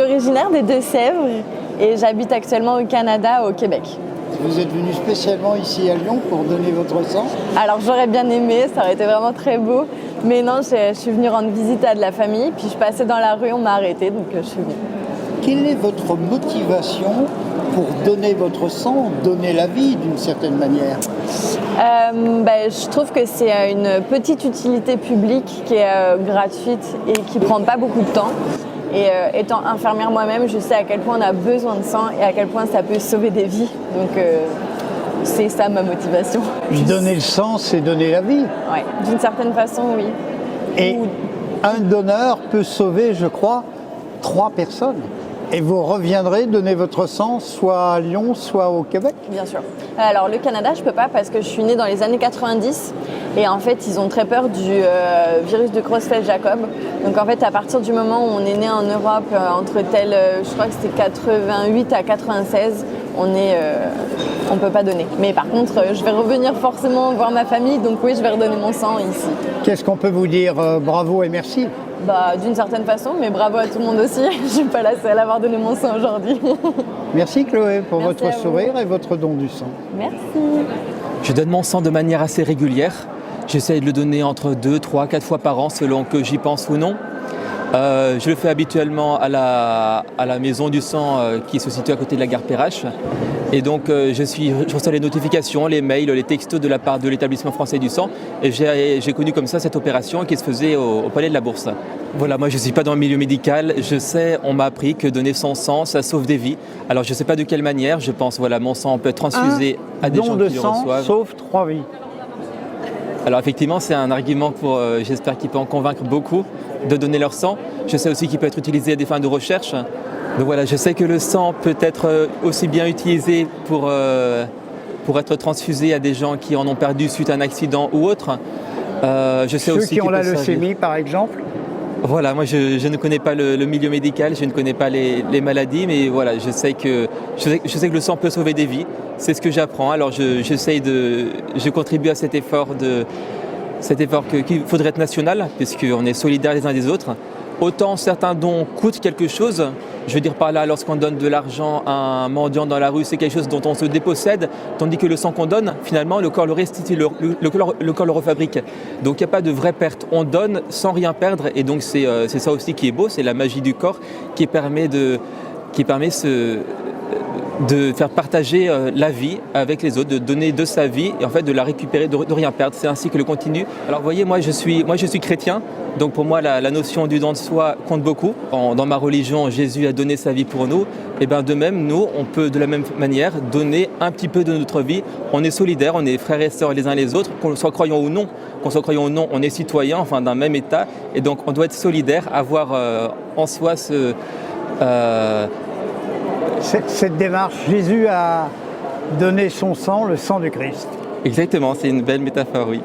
suis originaire des Deux-Sèvres et j'habite actuellement au Canada, au Québec. Vous êtes venu spécialement ici à Lyon pour donner votre sang? Alors j'aurais bien aimé, ça aurait été vraiment très beau. Mais non, je suis venue rendre visite à de la famille, puis je passais dans la rue, on m'a arrêtée, donc je suis venue. Quelle est votre motivation pour donner votre sang, donner la vie d'une certaine manière? Je trouve que c'est une petite utilité publique qui est gratuite et qui ne prend pas beaucoup de temps. Et étant infirmière moi-même, je sais à quel point on a besoin de sang et à quel point ça peut sauver des vies. Donc c'est ça ma motivation. Donner le sang, c'est donner la vie. Oui, d'une certaine façon, oui. Et un donneur peut sauver, je crois, 3 personnes. Et vous reviendrez donner votre sang soit à Lyon, soit au Québec? Bien sûr. Alors le Canada, je peux pas parce que je suis née dans les années 90 et en fait ils ont très peur du virus de Creutzfeldt-Jakob. Donc en fait à partir du moment où on est né en Europe entre je crois que c'était 88 à 96, on peut pas donner. Mais par contre je vais revenir forcément voir ma famille, donc oui je vais redonner mon sang ici. Qu'est-ce qu'on peut vous dire? Bravo et merci. D'une certaine façon, mais bravo à tout le monde aussi. Je suis pas la seule à avoir donné mon sang aujourd'hui. Merci Chloé pour Merci votre sourire et votre don du sang. Merci. Je donne mon sang de manière assez régulière. J'essaie de le donner entre 2, 3, 4 fois par an selon que j'y pense ou non. Je le fais habituellement à la maison du sang qui se situe à côté de la gare Perrache. Et donc je reçois les notifications, les mails, les textos de la part de l'établissement français du sang. Et j'ai connu comme ça cette opération qui se faisait au Palais de la Bourse. Voilà, moi je ne suis pas dans le milieu médical. Je sais, on m'a appris que donner son sang, ça sauve des vies. Alors je ne sais pas de quelle manière, je pense, voilà, mon sang peut être transfusé à des gens qui le reçoivent. Don de sang sauve 3 vies. Alors effectivement, c'est un argument j'espère qu'il peut en convaincre beaucoup de donner leur sang. Je sais aussi qu'il peut être utilisé à des fins de recherche. Donc voilà, je sais que le sang peut être aussi bien utilisé pour être transfusé à des gens qui en ont perdu suite à un accident ou autre. Je sais Ceux aussi qui ont la leucémie par exemple? Voilà, moi je ne connais pas le milieu médical, je ne connais pas les maladies, mais voilà, je sais que le sang peut sauver des vies. C'est ce que j'apprends. Alors je contribue à cet effort qu'il faudrait être national, puisqu'on est solidaires les uns des autres. Autant certains dons coûtent quelque chose, je veux dire par là, lorsqu'on donne de l'argent à un mendiant dans la rue, c'est quelque chose dont on se dépossède, tandis que le sang qu'on donne, finalement, le corps le restitue, le corps le refabrique. Donc il n'y a pas de vraie perte, on donne sans rien perdre, et donc c'est ça aussi qui est beau, c'est la magie du corps qui permet de faire partager la vie avec les autres, de donner de sa vie et en fait de la récupérer, de rien perdre. C'est ainsi que le continue. Alors vous voyez, moi je suis chrétien, donc pour moi la notion du don de soi compte beaucoup. Dans ma religion, Jésus a donné sa vie pour nous. Et bien de même, nous, on peut de la même manière donner un petit peu de notre vie. On est solidaires, on est frères et sœurs les uns les autres, qu'on soit croyant ou non. On est citoyens, enfin d'un même État. Et donc on doit être solidaires, avoir en soi cette démarche, Jésus a donné son sang, le sang du Christ. Exactement, c'est une belle métaphore, oui.